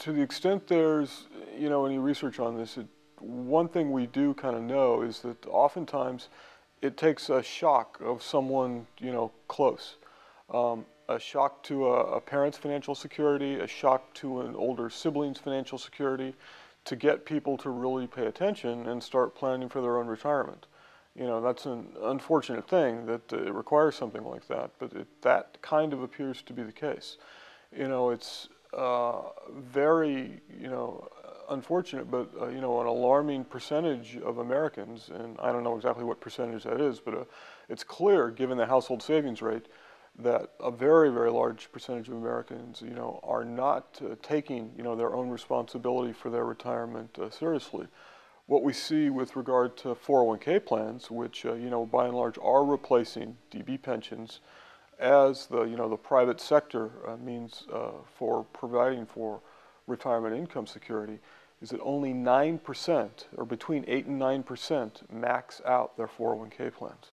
To the extent there's, any research on this, one thing we do kind of know is that oftentimes it takes a shock of someone, close. A shock to a parent's financial security, a shock to an older sibling's financial security, to get people to really pay attention and start planning for their own retirement. That's an unfortunate thing that it requires something like that, but that kind of appears to be the case. It's very, unfortunate, but, an alarming percentage of Americans, and I don't know exactly what percentage that is, but it's clear, given the household savings rate, that a very, very large percentage of Americans, are not taking, their own responsibility for their retirement seriously. What we see with regard to 401k plans, which, by and large are replacing DB pensions as the private sector means for providing for retirement income security, is that only 9%, or between 8 and 9%, max out their 401k plans.